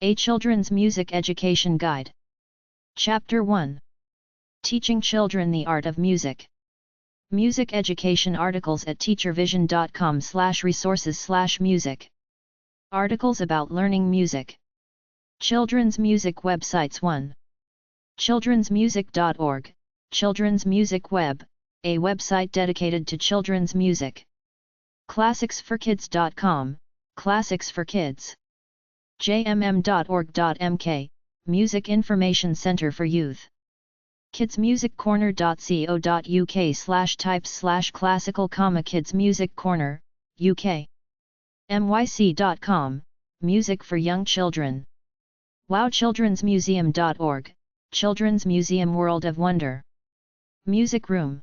A Children's Music Education Guide. Chapter 1. Teaching Children the Art of Music. Music education articles at teachervision.com/resources/music. Articles about learning music. Children's music websites. 1. childrensmusic.org, Children's Music Web, a website dedicated to children's music. classicsforkids.com, Classics for Kids. jmm.org.mk, Music Information Center for Youth. kidsmusiccorner.co.uk/types/classical, Kids Music Corner, UK. myc.com, Music for Young Children. wowchildrensmuseum.org, Children's Museum World of Wonder. Music Room.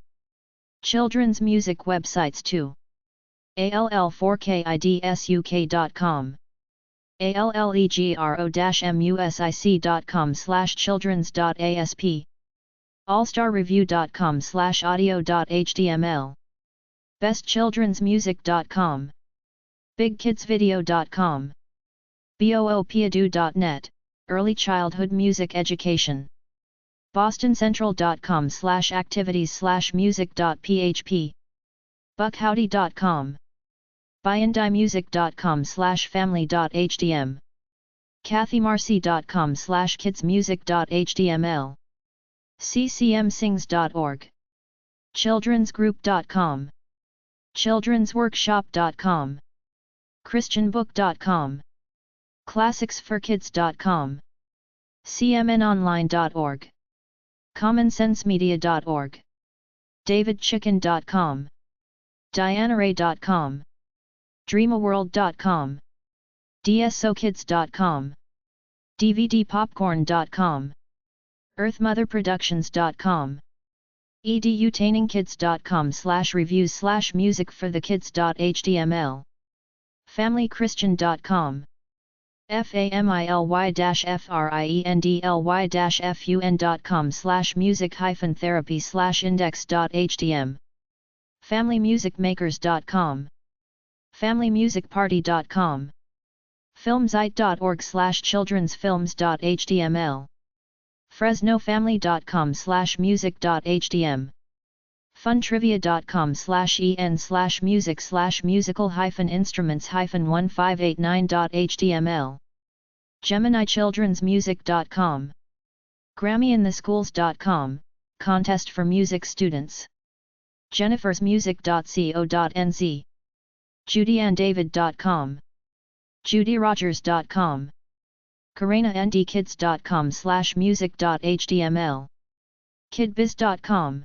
Children's music websites. 2. all4kidsuk.com, allegro-music.com/childrens.asp, allstarreview.com/audio.html, bestchildrensmusic.com, bigkidsvideo.com, boopeadu.net, Early Childhood Music Education, bostoncenral.com/activities/music.php, buckhowdy.com, byendimusic.com/family.htm, kathymarcy.com/kidsmusic.html, ccmsings.org, childrensgroup.com, childrensworkshop.com, christianbook.com, classicsforkids.com, cmnonline.org, commonsensemedia.org, davidchicken.com, dianaray.com, dreamaworld.com, dsokids.com, dvdpopcorn.com, earthmotherproductions.com, edutaining.kids.com/reviews/music-for-the-kids.html, familychristian.com, family-friendly.com/music-therapy/index.htm, familymusicmakers.com, familymusicparty.com, filmsite.org/childrensfilms.html, fresnofamily.com/music.htm, funtrivia.com/en/musical-instruments-1589.html, geminichildrensmusic.com, grammyintheschools.com, contest for music students, jennifersmusic.co.nz, judyanddavid.com, judyrogers.com, karenaandkids.com/music.html, kidbiz.com,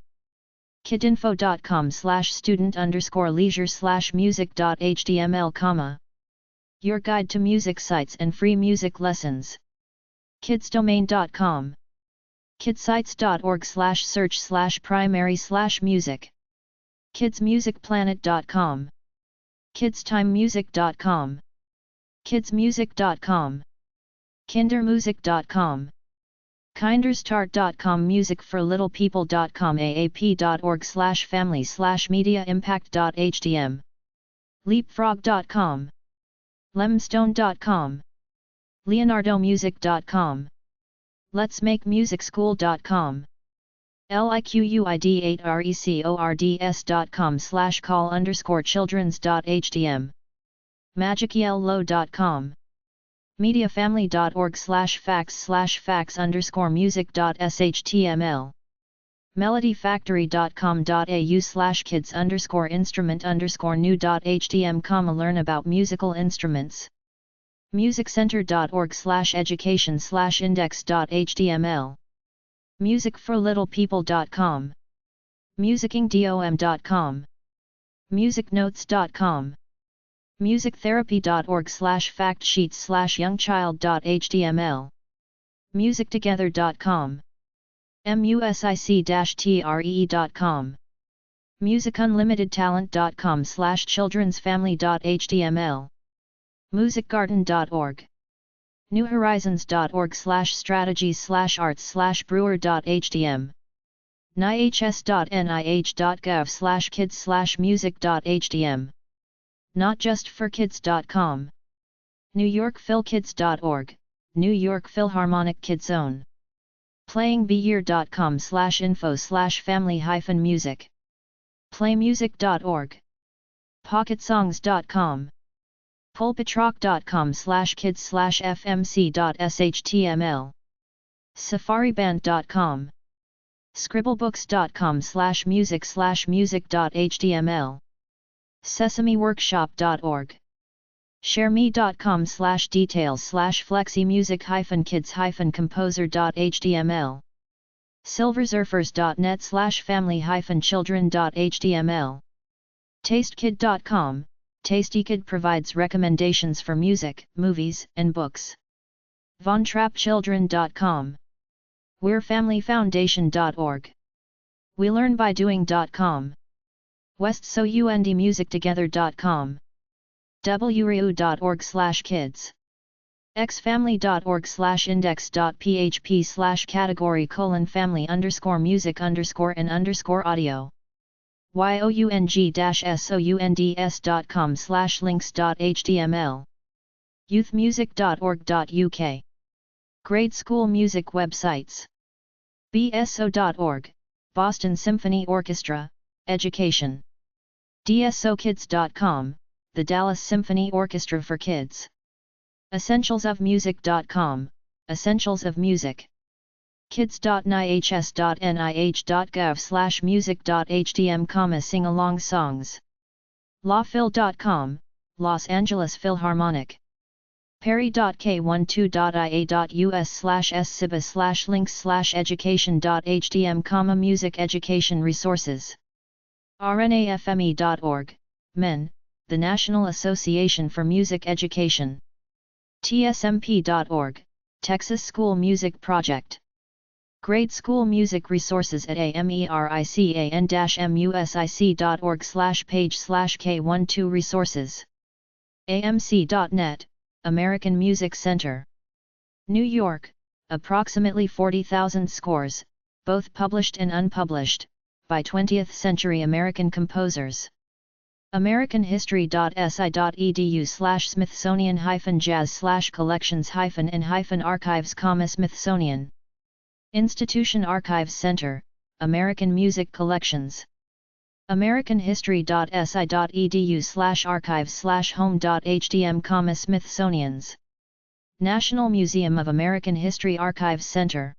kidinfo.com/student_leisure/music.html, your guide to music sites and free music lessons, kidsdomain.com, kidsites.org/search/primary/music, kidsmusicplanet.com, kidstimemusic.com, kidsmusic.com, kindermusic.com, kinderstart.com, musicforlittlepeople.com, aap.org/family/mediaimpact.htm, leapfrog.com, lemstone.com, leonardomusic.com, letsmakemusicschool.com, liquid8records.com/call_childrens.htm, magicyellow.com, mediafamily.org/fax/fax_music.shtml, melodyfactory.com.au/kids_instrument_new.htm, learn about musical instruments, musiccenter.org/education/index.html, musicforlittlepeople.com, musicingdom.com, musicnotes.com, musictherapy.org/factsheets/youngchild.html, musictogether.com, music-tree.com, musicunlimitedtalent.com/childrensfamily.html, musicgarden.org, newhorizons.org/strategies/arts/brewer.htm, nhs.nih.gov/kids/music.htm, notjustforkids.com, newyorkphilkids.org, New York Philharmonic Kid Zone. playingbeyear.com/info/family-music. playmusic.org. pocketsongs.com. pulpitrock.com/kids/fmc.html. safariband.com. scribblebooks.com/music/music.html. sesameworkshop.org. shareme.com/details/fleximusic-kids-composer.html. silversurfers.net/family-children.html. tastekid.com. TastyKid provides recommendations for music, movies, and books. vontrappchildren.com. we'refamilyfoundation.org. welearnbydoing.com. westsoundmusictogether.com. wreu.org/kids. xfamily.org/index.php/category:family_music_and_audio. young-sounds.links.html. youthmusic.org.uk. Grade school music websites. bso.org, Boston Symphony Orchestra, Education. dsokids.com, the Dallas Symphony Orchestra for Kids. essentialsofmusic.com, Essentials of Music. kids.nhs.nih.gov/music.htm, sing-along songs. lawphil.com, Los Angeles Philharmonic. perry.k12.ia.us/sciba/links/education.htm, music education resources. rnafme.org, MEN, the National Association for Music Education. tsmp.org, Texas School Music Project. Grade school music resources at american-music.org/page/k12 resources. amc.net, American Music Center. New York, approximately 40,000 scores, both published and unpublished, by 20th century American composers. americanhistory.si.edu/smithsonian-jazz/collections-and-archives, Smithsonian Institution Archives Center, American Music Collections. americanhistory.si.edu/archives/home.htm, Smithsonian's National Museum of American History Archives Center.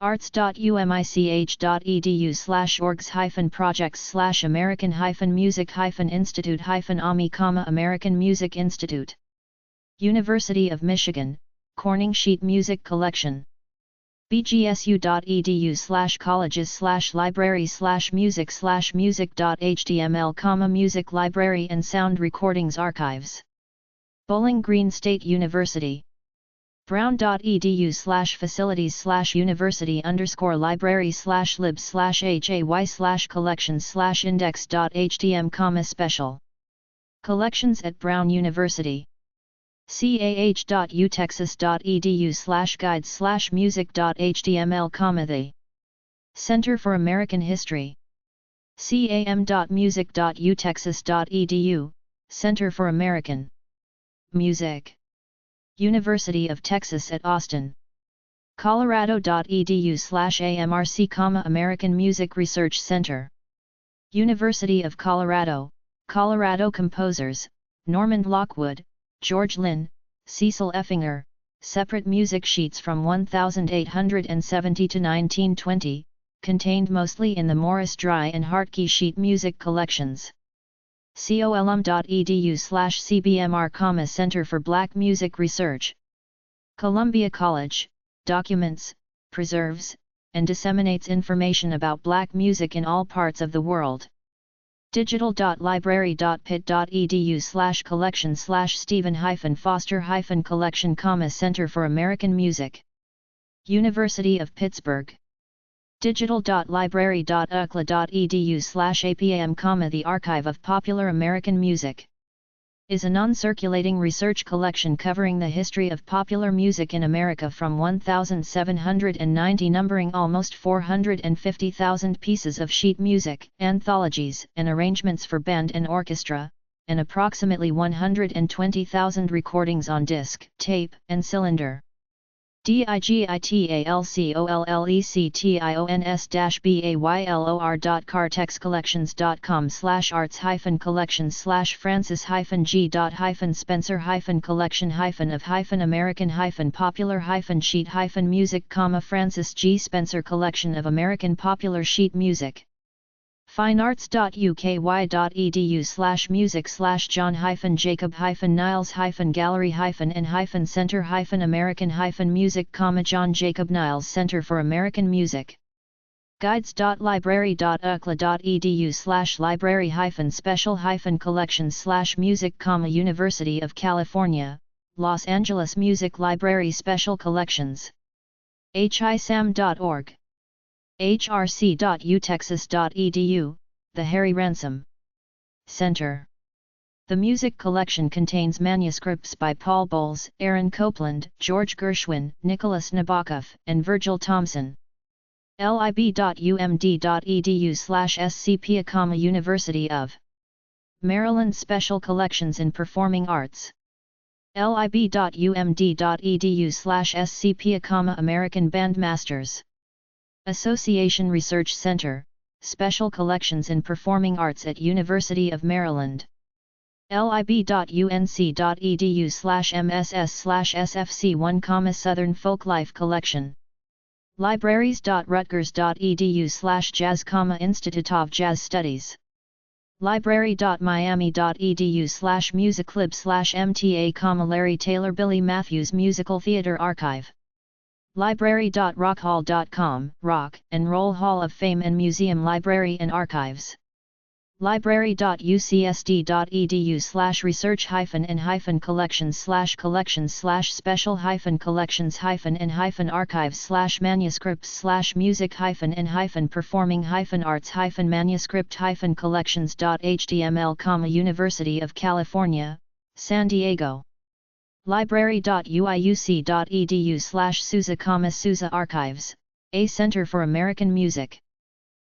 arts.umich.edu/orgs-projects/American-music-institute-AMI, American Music Institute. University of Michigan, Corning Sheet Music Collection. bgsu.edu/colleges/libraries/music/music.html, Music Library and Sound Recordings Archives. Bowling Green State University. brown.edu/facilities/university_library/libs/hay/collections/index.htm, special collections at Brown University. cah.utexas.edu/guides/music.html, the Center for American History. cam.music.utexas.edu, Center for American Music. University of Texas at Austin. colorado.edu/amrc, American Music Research Center. University of Colorado, Colorado Composers, Norman Lockwood, George Lynn, Cecil Effinger, separate music sheets from 1870 to 1920, contained mostly in the Morris Dry and Hartke sheet music collections. colum.edu/cbmr, Center for Black Music Research. Columbia College, documents, preserves, and disseminates information about black music in all parts of the world. digital.library.pit.edu/collection/Stephen-Foster-collection, Center for American Music. University of Pittsburgh. digital.library.ukla.edu/apam, the Archive of Popular American Music. Is a non-circulating research collection covering the history of popular music in America from 1790, numbering almost 450,000 pieces of sheet music, anthologies, and arrangements for band and orchestra, and approximately 120,000 recordings on disc, tape, and cylinder. Francis G. Spencer Collection of American Popular Sheet Music. finearts.uk.edu/music/John-Gallery-and-Center-American-Music, John Jacob Niles Center for American Music. Guides.library.ukla.edu/library-special-collections/music, University of California, Los Angeles Music Library Special Collections. hisam.org. hrc.utexas.edu, the Harry Ransom Center. The music collection contains manuscripts by Paul Bowles, Aaron Copland, George Gershwin, Nicholas Nabokov, and Virgil Thomson. lib.umd.edu/scpa, University of Maryland Special Collections in Performing Arts. lib.umd.edu/scpa, American Bandmasters Association Research Center, Special Collections in Performing Arts at University of Maryland. lib.unc.edu/mss/sfc1, Southern Folklife Collection. libraries.rutgers.edu/jazz, Institute of Jazz Studies. library.miami.edu/musiclib/mta, Larry Taylor Billy Matthews Musical Theater Archive. library.rockhall.com, Rock and Roll Hall of Fame and Museum Library and Archives. library.ucsd.edu/research-collections/collections-music-archives/manuscript-music-archives-collections.html, University of California, San Diego. library.uiuc.edu/Sousa, Archives, a Center for American Music.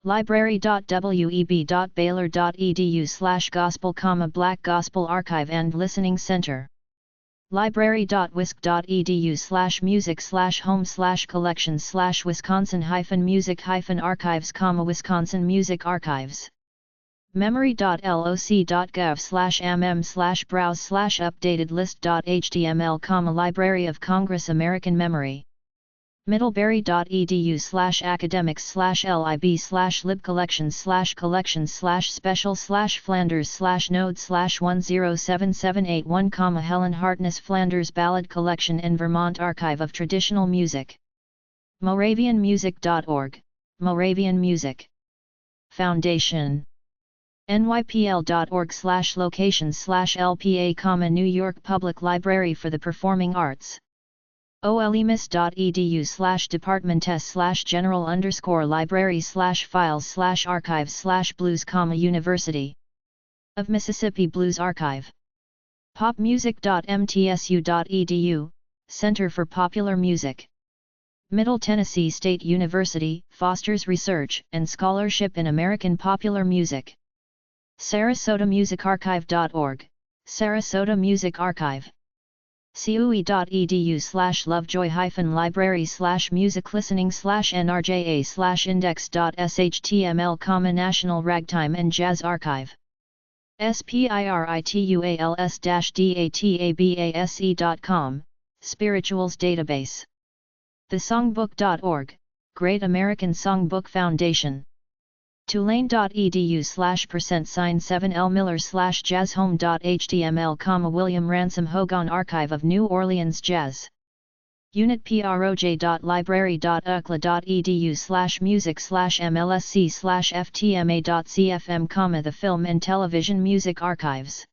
library.web.baylor.edu/gospel, Black Gospel Archive and Listening Center. library.wisc.edu/home/collections/wisconsin-music-archives, Wisconsin Music Archives. memory.loc.gov/mm/browse/updated list.html, Library of Congress American Memory. middlebury.edu/academics/lib-collections/collections/special/flanders/node/1077881, Helen Hartness Flanders Ballad Collection and Vermont Archive of Traditional Music. moravianmusic.org, Moravian Music Foundation. nypl.org/locations/lpa, New York Public Library for the Performing Arts. olemis.edu/department/general_library/files/archives/blues, University of Mississippi Blues Archive. popmusic.mtsu.edu, Center for Popular Music. Middle Tennessee State University fosters research and scholarship in American popular music. SarasotaMusicArchive.org, Sarasota Music Archive. cue.edu/lovejoy-library/music-listening/nrja/index.shtml, National Ragtime and Jazz Archive. spirituals-database.com, Spirituals Database. thesongbook.org, Great American Songbook Foundation. tulane.edu/%7lmiller/jazzhome.html, William Ransom Hogan Archive of New Orleans Jazz. unitproj.library.ukla.edu/music/mlsc/ftma.cfm, the Film and Television Music Archives.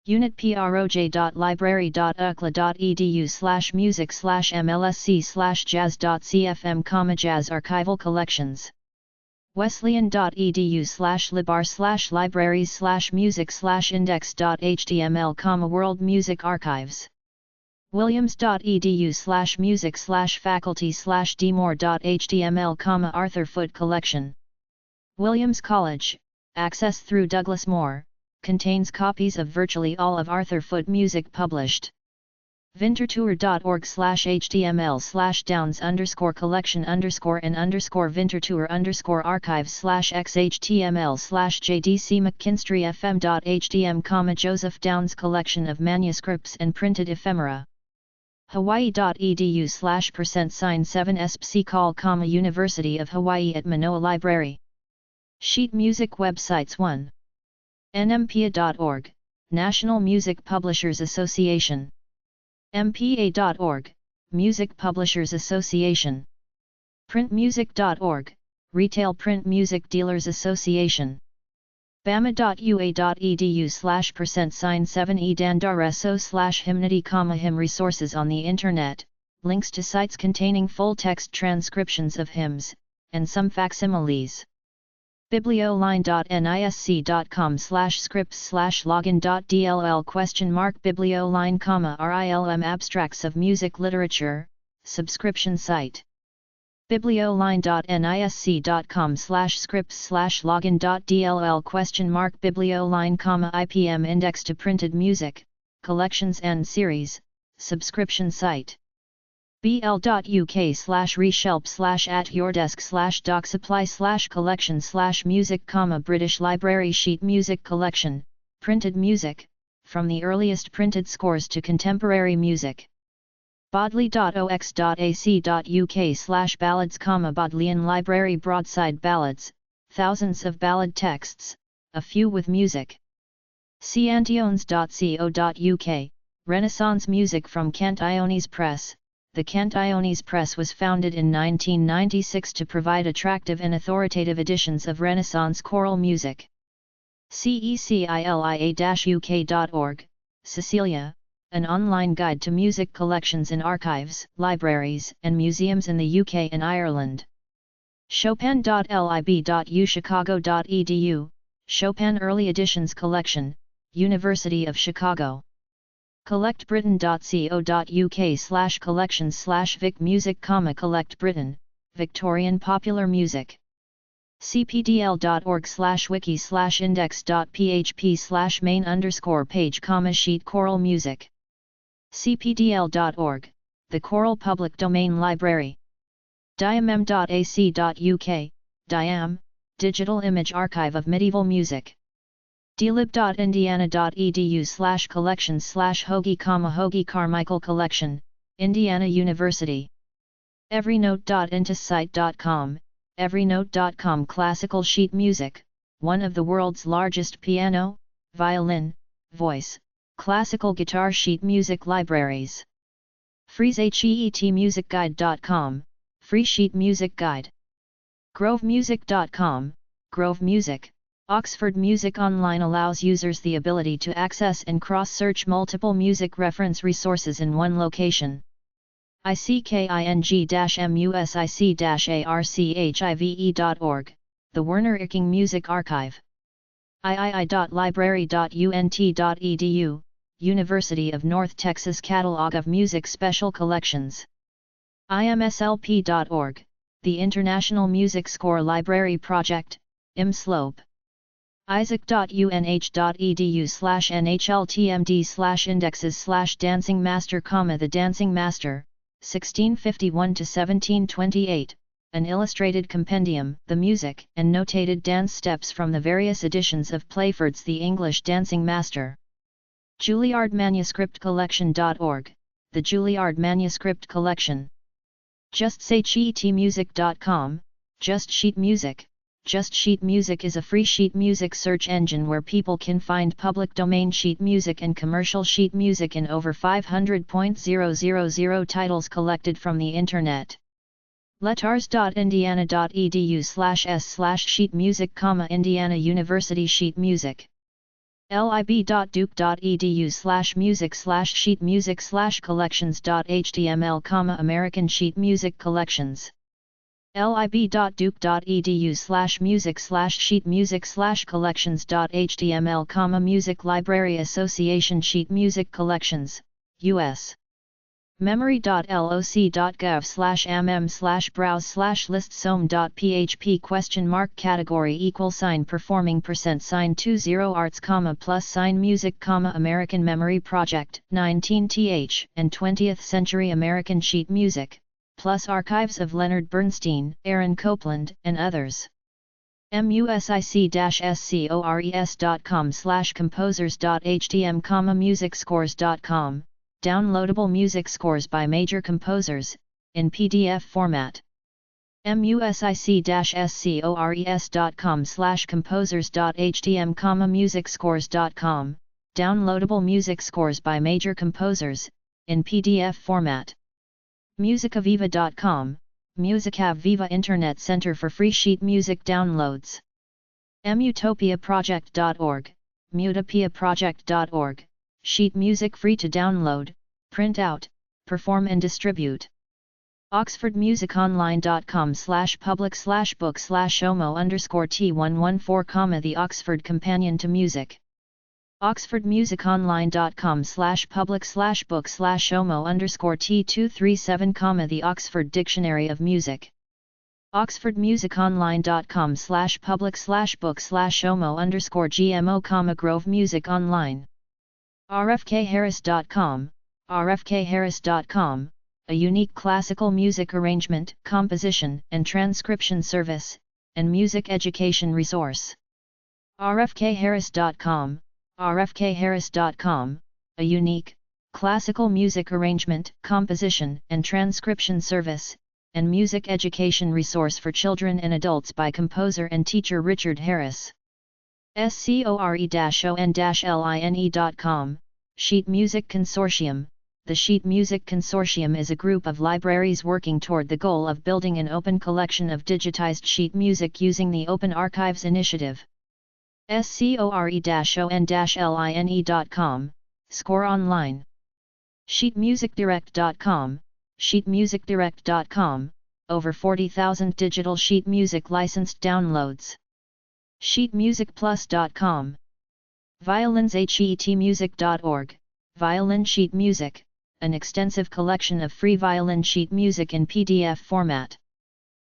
unitproj.library.ukla.edu/music/mlsc/jazz.cfm, Jazz Archival Collections. wesleyan.edu/libar/libraries/music/index.html, World Music Archives. williams.edu/music/faculty/dmore.html, Arthur Foote Collection. Williams College, access through Douglas Moore, contains copies of virtually all of Arthur Foote music published. vintertour.org/html/downs_collection_n_and/score vintertour_archives/x/html/jdc-mckinstry-fm.htm, Joseph Downs collection of manuscripts and printed ephemera. hawaii.edu/%sign7espc University of Hawaii at Manoa Library. Sheet music websites 1. nmpia.org, National Music Publishers Association. mpa.org, Music Publishers Association. printmusic.org, Retail Print Music Dealers Association. bama.ua.edu/%sign7 edandareso/hymnody, hymn resources on the Internet, links to sites containing full text transcriptions of hymns, and some facsimiles. biblioline.nisc.com/scripts/login.dll ? biblioline, RILM abstracts of music literature, subscription site. biblioline.nisc.com/scripts/login.dll ? biblioline, IPM index to printed music, collections and series, subscription site. bl.uk/reshelp/@yourdesk/docsupply/collection/music, British Library sheet music collection, printed music, from the earliest printed scores to contemporary music. bodley.ox.ac.uk/ballads, Bodleian Library broadside ballads, thousands of ballad texts, a few with music. cantiones.co.uk, Renaissance music from Kent Iones Press. The Kent Iones Press was founded in 1996 to provide attractive and authoritative editions of Renaissance choral music. cecilia-uk.org, Cecilia, an online guide to music collections in archives, libraries, and museums in the UK and Ireland. chopin.lib.uchicago.edu, Chopin Early Editions Collection, University of Chicago. collectbritain.co.uk/collections/vic music, Collect Britain, Victorian Popular Music. cpdl.org/wiki/index.php/main_page, sheet choral music. cpdl.org, the Choral Public Domain Library. diamem.ac.uk, Diam, Digital Image Archive of Medieval Music. dlib.indiana.edu/collections/Hoagie, Hoagie Carmichael Collection, Indiana University. everynote.intisite.com, everynote.com classical sheet music, one of the world's largest piano, violin, voice, classical guitar sheet music libraries. freezeheetmusicguide.com, free sheet music guide. grovemusic.com, Grove Music, Oxford Music Online allows users the ability to access and cross-search multiple music reference resources in one location. icking-music-archive.org, the Werner Icking Music Archive. iii.library.unt.edu, University of North Texas Catalog of Music Special Collections. imslp.org, the International Music Score Library Project, IMSLOP. isaac.unh.edu/nhltmd/indexes/Dancing Master, The Dancing Master, 1651–1728, an illustrated compendium, the music and notated dance steps from the various editions of Playford's The English Dancing Master. Juilliard-manuscript-collection.org, the Juilliard Manuscript Collection. justsaycheatmusic.com, Just Sheet Music. Just Sheet Music is a free sheet music search engine where people can find public domain sheet music and commercial sheet music in over 500,000 titles collected from the Internet. letars.indiana.edu/s/sheet music, Indiana University sheet music. lib.duke.edu/music/sheet music/collections.html, American sheet music collections. lib.duke.edu/music/sheet music/collections.html, Music Library Association sheet music collections, U.S. memory.loc.gov/mm/browse/listsome.php category =performing %20 arts, +, music, American Memory Project 19th and 20th Century American Sheet Music, plus archives of Leonard Bernstein, Aaron Copland, and others. music-scores.com/composers.htm, musicscores.com, downloadable music scores by major composers, in PDF format. music-scores.com/composers.htm, musicscores.com, downloadable music scores by major composers, in PDF format. musicaviva.com, Musicaviva Internet Center for free sheet music downloads. mutopiaproject.org, mutopiaproject.org, sheet music free to download, print out, perform and distribute. oxfordmusiconline.com/public/book/omo_t114, the Oxford Companion to Music. oxfordmusiconline.com/public/book/omo_t237, the Oxford Dictionary of Music. oxfordmusiconline.com/public/book/omo_gmo, Grove Music Online. rfkharris.com, rfkharris.com, a unique classical music arrangement, composition, and transcription service, and music education resource. rfkharris.com, rfkharris.com, a unique, classical music arrangement, composition, and transcription service, and music education resource for children and adults by composer and teacher Richard Harris. score-on-line.com, Sheet Music Consortium. The Sheet Music Consortium is a group of libraries working toward the goal of building an open collection of digitized sheet music using the Open Archives Initiative. score-on-line.com, Score Online. sheetmusicdirect.com, sheetmusicdirect.com, over 40,000 digital sheet music licensed downloads. sheetmusicplus.com. violinshetmusic.org, Violin Sheet Music, an extensive collection of free violin sheet music in PDF format.